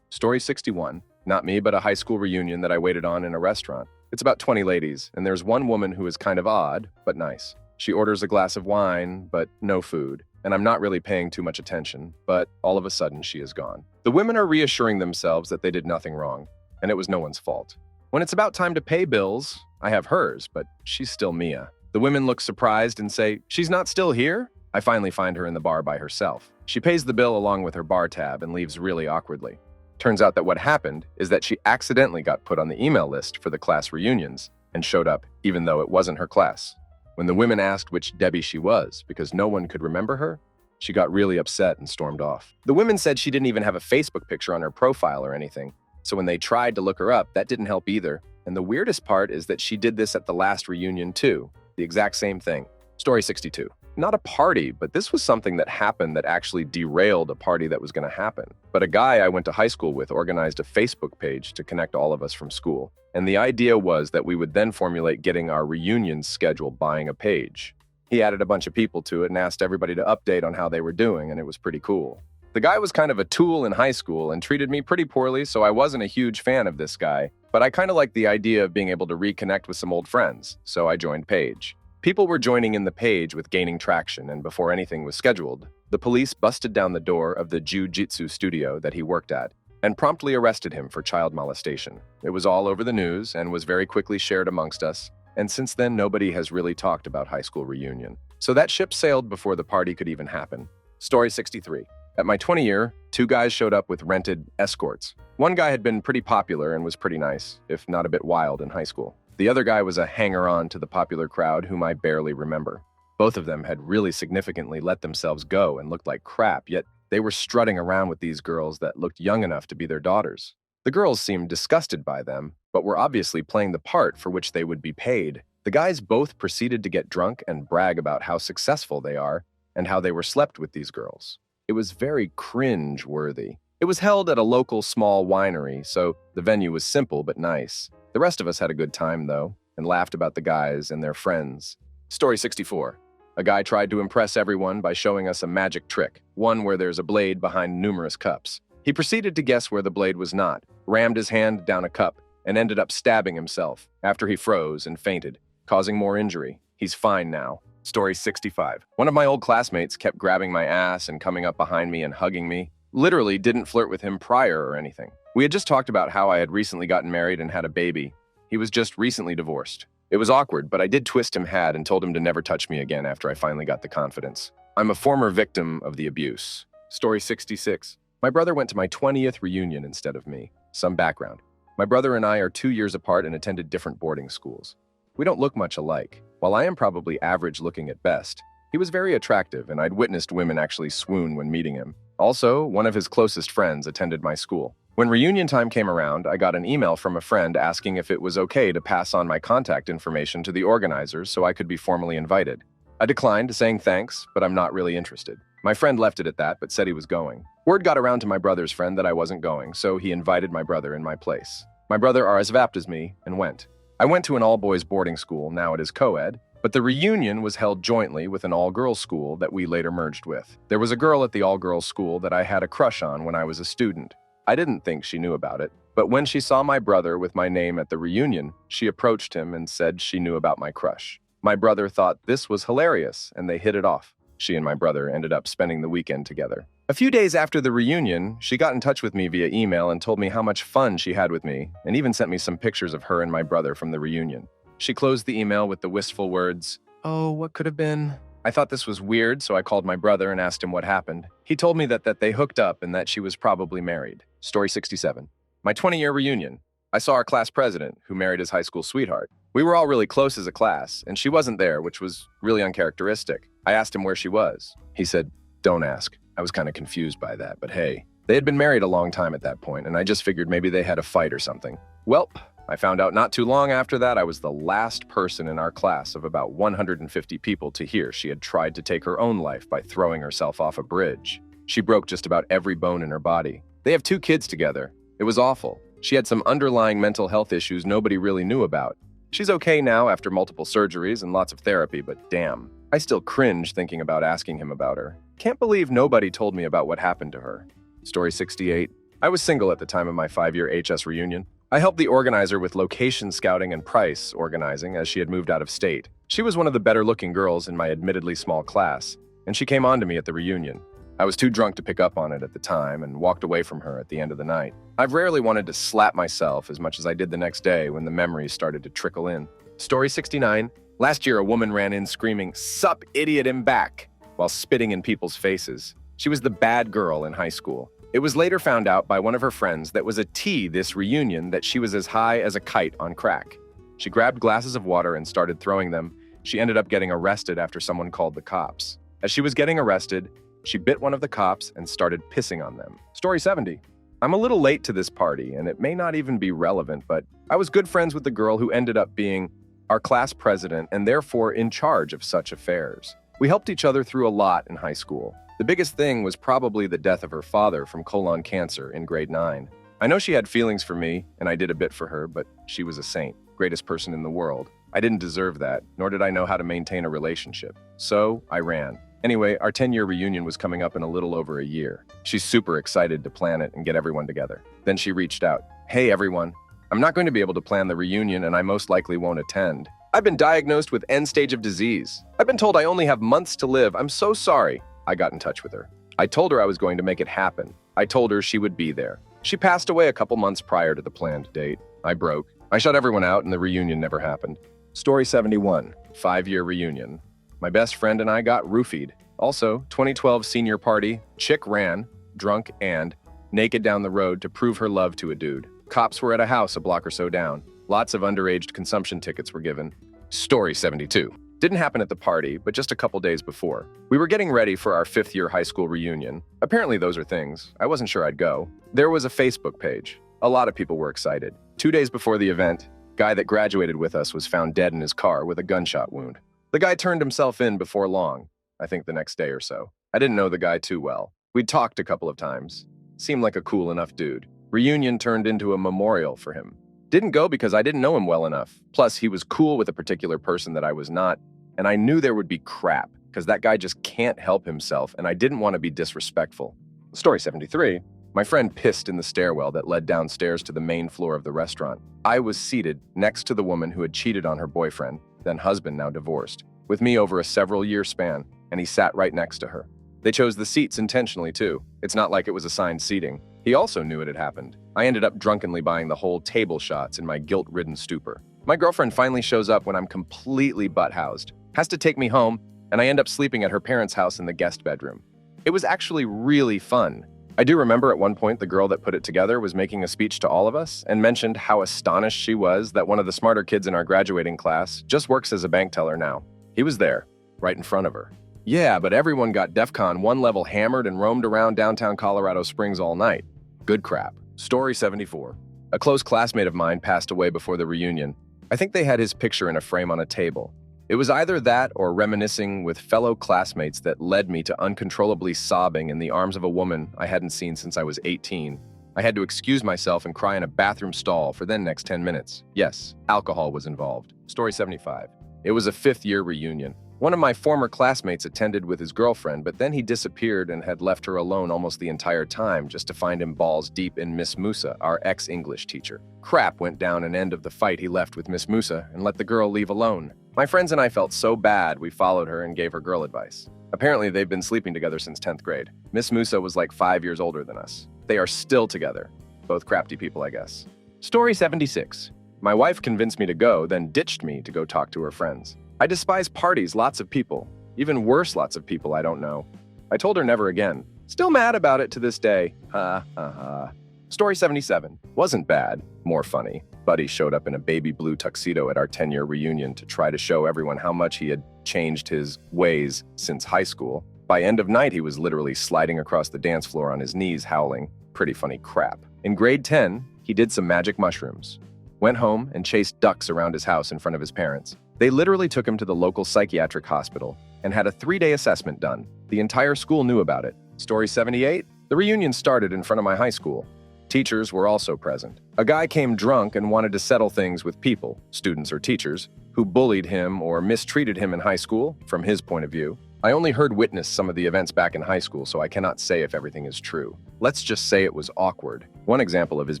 Story 61. Not me, but a high school reunion that I waited on in a restaurant. It's about 20 ladies, and there's one woman who is kind of odd, but nice. She orders a glass of wine, but no food. And I'm not really paying too much attention, but all of a sudden she is gone. The women are reassuring themselves that they did nothing wrong, and it was no one's fault. When it's about time to pay bills, I have hers, but she's still Mia. The women look surprised and say, "She's not still here?" I finally find her in the bar by herself. She pays the bill along with her bar tab and leaves really awkwardly. Turns out that what happened is that she accidentally got put on the email list for the class reunions and showed up even though it wasn't her class. When the women asked which Debbie she was because no one could remember her, she got really upset and stormed off. The women said she didn't even have a Facebook picture on her profile or anything, so when they tried to look her up, that didn't help either. And the weirdest part is that she did this at the last reunion too, the exact same thing. Story 62. Not a party, but this was something that happened that actually derailed a party that was going to happen. But a guy I went to high school with organized a Facebook page to connect all of us from school. And the idea was that we would then formulate getting our reunion schedule buying a page. He added a bunch of people to it and asked everybody to update on how they were doing, and it was pretty cool. The guy was kind of a tool in high school and treated me pretty poorly, so I wasn't a huge fan of this guy. But I kind of liked the idea of being able to reconnect with some old friends, so I joined Page. People were joining in the page with gaining traction, and before anything was scheduled, the police busted down the door of the jiu-jitsu studio that he worked at and promptly arrested him for child molestation. It was all over the news and was very quickly shared amongst us, and since then nobody has really talked about high school reunion. So that ship sailed before the party could even happen. Story 63. At my 20-year, two guys showed up with rented escorts. One guy had been pretty popular and was pretty nice, if not a bit wild in high school. The other guy was a hanger-on to the popular crowd whom I barely remember. Both of them had really significantly let themselves go and looked like crap, yet they were strutting around with these girls that looked young enough to be their daughters. The girls seemed disgusted by them, but were obviously playing the part for which they would be paid. The guys both proceeded to get drunk and brag about how successful they are and how they were slept with these girls. It was very cringe-worthy. It was held at a local small winery, so the venue was simple but nice. The rest of us had a good time, though, and laughed about the guys and their friends. Story 64. A guy tried to impress everyone by showing us a magic trick, one where there's a blade behind numerous cups. He proceeded to guess where the blade was not, rammed his hand down a cup, and ended up stabbing himself after he froze and fainted, causing more injury. He's fine now. Story 65. One of my old classmates kept grabbing my ass and coming up behind me and hugging me. Literally didn't flirt with him prior or anything. We had just talked about how I had recently gotten married and had a baby. He was just recently divorced. It was awkward, but I did twist him had and told him to never touch me again after I finally got the confidence. I'm a former victim of the abuse. Story 66. My brother went to my 20th reunion instead of me. Some background. My brother and I are 2 years apart and attended different boarding schools. We don't look much alike. While I am probably average looking at best, he was very attractive and I'd witnessed women actually swoon when meeting him. Also, one of his closest friends attended my school. When reunion time came around, I got an email from a friend asking if it was okay to pass on my contact information to the organizers so I could be formally invited. I declined, saying thanks, but I'm not really interested. My friend left it at that, but said he was going. Word got around to my brother's friend that I wasn't going, so he invited my brother in my place. My brother RSVP'd as me and went. I went to an all-boys boarding school, now it is co-ed, but the reunion was held jointly with an all-girls school that we later merged with. There was a girl at the all-girls school that I had a crush on when I was a student. I didn't think she knew about it, but when she saw my brother with my name at the reunion, she approached him and said she knew about my crush. My brother thought this was hilarious, and they hit it off. She and my brother ended up spending the weekend together. A few days after the reunion, she got in touch with me via email and told me how much fun she had with me, and even sent me some pictures of her and my brother from the reunion. She closed the email with the wistful words, "Oh, what could have been?" I thought this was weird, so I called my brother and asked him what happened. He told me that they hooked up and that she was probably married. Story 67. My 20-year reunion. I saw our class president, who married his high school sweetheart. We were all really close as a class, and she wasn't there, which was really uncharacteristic. I asked him where she was. He said, "Don't ask." I was kind of confused by that, but hey. They had been married a long time at that point, and I just figured maybe they had a fight or something. Welp, I found out not too long after that I was the last person in our class of about 150 people to hear she had tried to take her own life by throwing herself off a bridge. She broke just about every bone in her body. They have 2 kids together. It was awful. She had some underlying mental health issues nobody really knew about. She's okay now after multiple surgeries and lots of therapy, but damn, I still cringe thinking about asking him about her. Can't believe nobody told me about what happened to her. Story 68. I was single at the time of my 5-year HS reunion. I helped the organizer with location scouting and price organizing as she had moved out of state. She was one of the better-looking girls in my admittedly small class, and she came on to me at the reunion. I was too drunk to pick up on it at the time and walked away from her at the end of the night. I've rarely wanted to slap myself as much as I did the next day when the memories started to trickle in. Story 69. Last year, a woman ran in screaming, "Sup, idiot, I'm back," while spitting in people's faces. She was the bad girl in high school. It was later found out by one of her friends that was a tea this reunion that she was as high as a kite on crack. She grabbed glasses of water and started throwing them. She ended up getting arrested after someone called the cops. As she was getting arrested, she bit one of the cops and started pissing on them. Story 70. I'm a little late to this party, and it may not even be relevant, but I was good friends with the girl who ended up being our class president and therefore in charge of such affairs. We helped each other through a lot in high school. The biggest thing was probably the death of her father from colon cancer in grade 9. I know she had feelings for me, and I did a bit for her, but she was a saint, greatest person in the world. I didn't deserve that, nor did I know how to maintain a relationship. So I ran. Anyway, our 10-year reunion was coming up in a little over a year. She's super excited to plan it and get everyone together. Then she reached out. "Hey everyone, I'm not going to be able to plan the reunion and I most likely won't attend. I've been diagnosed with end stage of disease. I've been told I only have months to live. I'm so sorry." I got in touch with her. I told her I was going to make it happen. I told her she would be there. She passed away a couple months prior to the planned date. I broke. I shut everyone out and the reunion never happened. Story 71. 5-year reunion. My best friend and I got roofied. Also, 2012 senior party, chick ran, drunk and naked down the road to prove her love to a dude. Cops were at a house a block or so down. Lots of underage consumption tickets were given. Story 72. Didn't happen at the party, but just a couple days before. We were getting ready for our 5th-year high school reunion. Apparently those are things. I wasn't sure I'd go. There was a Facebook page. A lot of people were excited. 2 days before the event, guy that graduated with us was found dead in his car with a gunshot wound. The guy turned himself in before long, I think the next day or so. I didn't know the guy too well. We'd talked a couple of times. Seemed like a cool enough dude. Reunion turned into a memorial for him. Didn't go because I didn't know him well enough. Plus, he was cool with a particular person that I was not, and I knew there would be crap, because that guy just can't help himself, and I didn't want to be disrespectful. Story 73. My friend pissed in the stairwell that led downstairs to the main floor of the restaurant. I was seated next to the woman who had cheated on her boyfriend, then husband, now divorced, with me over a several-year span, and he sat right next to her. They chose the seats intentionally, too. It's not like it was assigned seating. He also knew it had happened. I ended up drunkenly buying the whole table shots in my guilt-ridden stupor. My girlfriend finally shows up when I'm completely butt-housed, has to take me home, and I end up sleeping at her parents' house in the guest bedroom. It was actually really fun. I do remember at one point the girl that put it together was making a speech to all of us and mentioned how astonished she was that one of the smarter kids in our graduating class just works as a bank teller now. He was there, right in front of her. Yeah, but everyone got DEF CON 1 level hammered and roamed around downtown Colorado Springs all night. Good crap. Story 74. A close classmate of mine passed away before the reunion. I think they had his picture in a frame on a table. It was either that or reminiscing with fellow classmates that led me to uncontrollably sobbing in the arms of a woman I hadn't seen since I was 18. I had to excuse myself and cry in a bathroom stall for the next 10 minutes. Yes, alcohol was involved. Story 75. It was a 5th-year reunion. One of my former classmates attended with his girlfriend, but then he disappeared and had left her alone almost the entire time just to find him balls deep in Miss Musa, our ex-English teacher. Crap went down an end of the fight he left with Miss Musa and let the girl leave alone. My friends and I felt so bad we followed her and gave her girl advice. Apparently they've been sleeping together since 10th grade. Miss Musa was like 5 years older than us. They are still together. Both crafty people, I guess. Story 76. My wife convinced me to go, then ditched me to go talk to her friends. I despise parties, lots of people. Even worse, lots of people I don't know. I told her never again. Still mad about it to this day. Ha ha ha. Story 77. Wasn't bad, more funny. Buddy showed up in a baby blue tuxedo at our 10-year reunion to try to show everyone how much he had changed his ways since high school. By end of night, he was literally sliding across the dance floor on his knees, howling. Pretty funny crap. In grade 10, he did some magic mushrooms. Went home and chased ducks around his house in front of his parents. They literally took him to the local psychiatric hospital and had a 3-day assessment done. The entire school knew about it. Story 78. The reunion started in front of my high school. Teachers were also present. A guy came drunk and wanted to settle things with people, students or teachers, who bullied him or mistreated him in high school, from his point of view. I only heard witness some of the events back in high school, so I cannot say if everything is true. Let's just say it was awkward. One example of his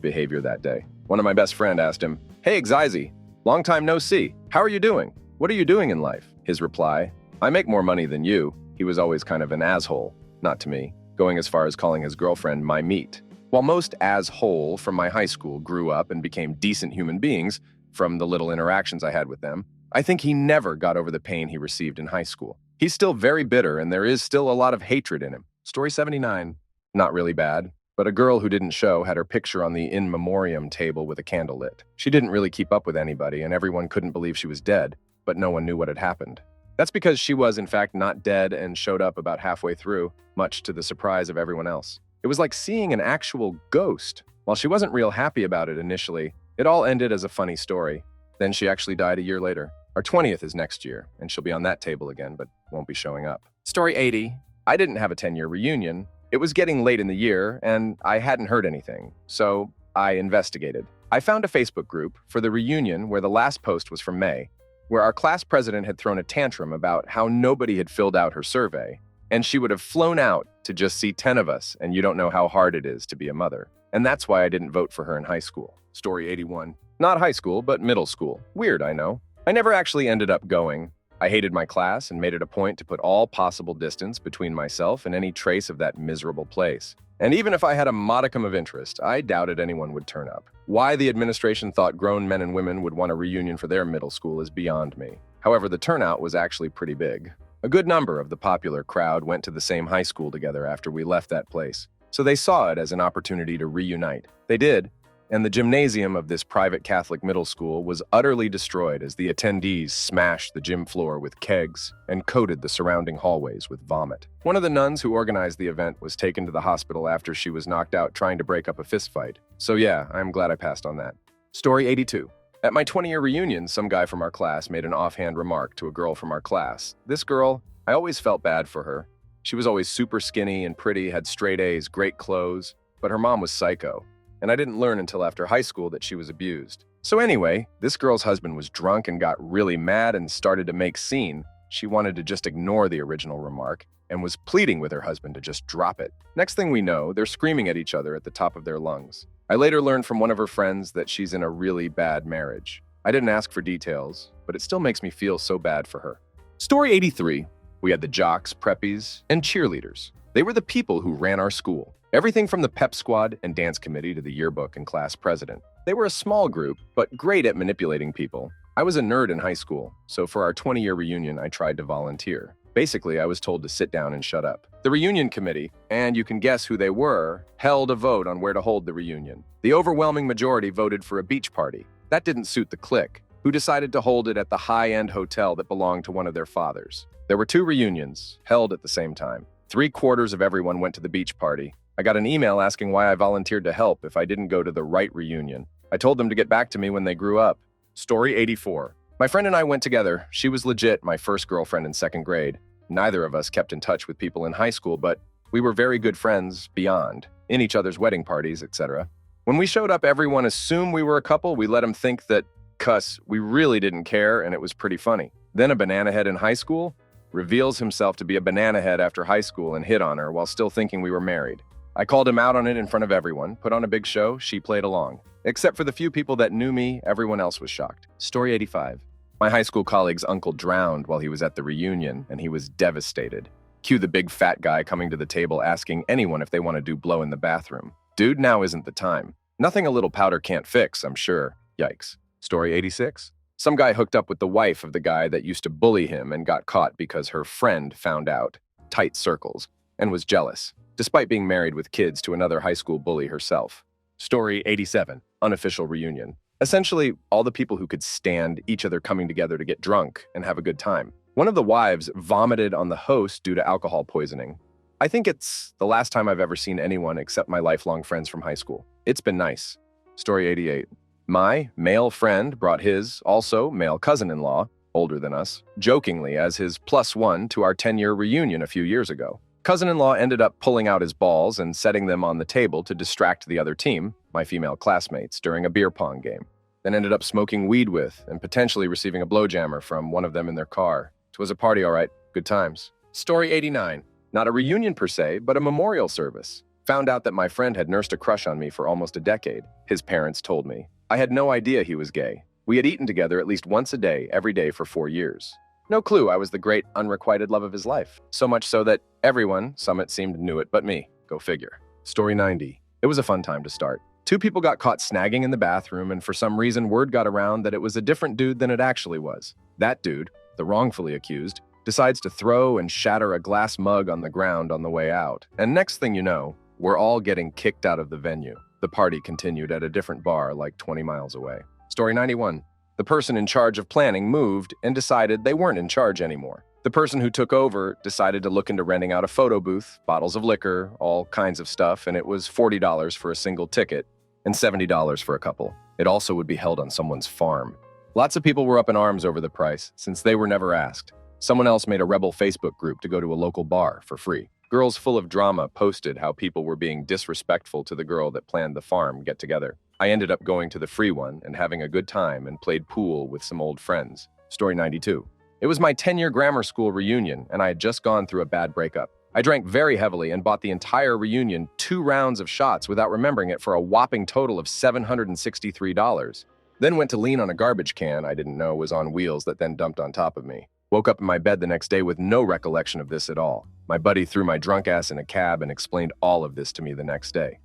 behavior that day. One of my best friend asked him, "Hey, Xyzy, long time no see. How are you doing? What are you doing in life?" His reply, "I make more money than you." He was always kind of an asshole, not to me, going as far as calling his girlfriend my meat. While most asshole from my high school grew up and became decent human beings from the little interactions I had with them, I think he never got over the pain he received in high school. He's still very bitter, and there is still a lot of hatred in him. Story 79. Not really bad, but a girl who didn't show had her picture on the in memoriam table with a candle lit. She didn't really keep up with anybody, and everyone couldn't believe she was dead, but no one knew what had happened. That's because she was, in fact, not dead and showed up about halfway through, much to the surprise of everyone else. It was like seeing an actual ghost. While she wasn't real happy about it initially, it all ended as a funny story. Then she actually died a year later. Our 20th is next year, and she'll be on that table again, but won't be showing up. Story 80. I didn't have a 10-year reunion. It was getting late in the year, and I hadn't heard anything, so I investigated. I found a Facebook group for the reunion where the last post was from May, where our class president had thrown a tantrum about how nobody had filled out her survey, and she would have flown out to just see 10 of us, and you don't know how hard it is to be a mother. And that's why I didn't vote for her in high school. Story 81. Not high school, but middle school. Weird, I know. I never actually ended up going. I hated my class and made it a point to put all possible distance between myself and any trace of that miserable place. And even if I had a modicum of interest, I doubted anyone would turn up. Why the administration thought grown men and women would want a reunion for their middle school is beyond me. However, the turnout was actually pretty big. A good number of the popular crowd went to the same high school together after we left that place, so they saw it as an opportunity to reunite. They did, and the gymnasium of this private Catholic middle school was utterly destroyed as the attendees smashed the gym floor with kegs and coated the surrounding hallways with vomit. One of the nuns who organized the event was taken to the hospital after she was knocked out trying to break up a fistfight. So yeah, I'm glad I passed on that. Story 82. At my 20-year reunion, some guy from our class made an offhand remark to a girl from our class. This girl, I always felt bad for her. She was always super skinny and pretty, had straight A's, great clothes, but her mom was psycho. And I didn't learn until after high school that she was abused. So anyway, this girl's husband was drunk and got really mad and started to make scene. She wanted to just ignore the original remark and was pleading with her husband to just drop it. Next thing we know, they're screaming at each other at the top of their lungs. I later learned from one of her friends that she's in a really bad marriage. I didn't ask for details, but it still makes me feel so bad for her. Story 83. We had the jocks, preppies, and cheerleaders. They were the people who ran our school. Everything from the pep squad and dance committee to the yearbook and class president. They were a small group, but great at manipulating people. I was a nerd in high school, so for our 20-year reunion, I tried to volunteer. Basically, I was told to sit down and shut up. The reunion committee, and you can guess who they were, held a vote on where to hold the reunion. The overwhelming majority voted for a beach party. That didn't suit the clique, who decided to hold it at the high-end hotel that belonged to one of their fathers. There were 2 reunions, held at the same time. 3/4 of everyone went to the beach party. I got an email asking why I volunteered to help if I didn't go to the right reunion. I told them to get back to me when they grew up. Story 84. My friend and I went together. She was legit my first girlfriend in 2nd grade. Neither of us kept in touch with people in high school, but we were very good friends beyond, in each other's wedding parties, etc. When we showed up, everyone assumed we were a couple. We let them think that, cuss, we really didn't care, and it was pretty funny. Then a banana head in high school reveals himself to be a banana head after high school and hit on her while still thinking we were married. I called him out on it in front of everyone, put on a big show, she played along. Except for the few people that knew me, everyone else was shocked. Story 85. My high school colleague's uncle drowned while he was at the reunion, and he was devastated. Cue the big fat guy coming to the table asking anyone if they want to do blow in the bathroom. Dude, now isn't the time. Nothing a little powder can't fix, I'm sure. Yikes. Story 86. Some guy hooked up with the wife of the guy that used to bully him and got caught because her friend found out. Tight circles. And was jealous, despite being married with kids to another high school bully herself. Story 87. Unofficial reunion. Essentially, all the people who could stand each other coming together to get drunk and have a good time. One of the wives vomited on the host due to alcohol poisoning. I think it's the last time I've ever seen anyone except my lifelong friends from high school. It's been nice. Story 88. My male friend brought his, also male cousin-in-law, older than us, jokingly as his +1 to our 10-year reunion a few years ago. Cousin-in-law ended up pulling out his balls and setting them on the table to distract the other team, my female classmates, during a beer pong game. Then ended up smoking weed with and potentially receiving a blowjammer from one of them in their car. 'Twas a party, all right. Good times. Story 89. Not a reunion per se, but a memorial service. Found out that my friend had nursed a crush on me for almost a decade. His parents told me. I had no idea he was gay. We had eaten together at least once a day, every day for 4 years. No clue I was the great unrequited love of his life. So much so that everyone, some it seemed, knew it but me. Go figure. Story 90. It was a fun time to start. 2 people got caught snagging in the bathroom, and for some reason word got around that it was a different dude than it actually was. That dude, the wrongfully accused, decides to throw and shatter a glass mug on the ground on the way out. And next thing you know, we're all getting kicked out of the venue. The party continued at a different bar like 20 miles away. Story 91. The person in charge of planning moved and decided they weren't in charge anymore. The person who took over decided to look into renting out a photo booth, bottles of liquor, all kinds of stuff, and it was $40 for a single ticket and $70 for a couple. It also would be held on someone's farm. Lots of people were up in arms over the price, since they were never asked. Someone else made a rebel Facebook group to go to a local bar for free. Girls full of drama posted how people were being disrespectful to the girl that planned the farm get-together. I ended up going to the free one and having a good time and played pool with some old friends. Story 92. It was my 10-year grammar school reunion, and I had just gone through a bad breakup. I drank very heavily and bought the entire reunion 2 rounds of shots without remembering it for a whopping total of $763. Then went to lean on a garbage can I didn't know was on wheels that then dumped on top of me. Woke up in my bed the next day with no recollection of this at all. My buddy threw my drunk ass in a cab and explained all of this to me the next day.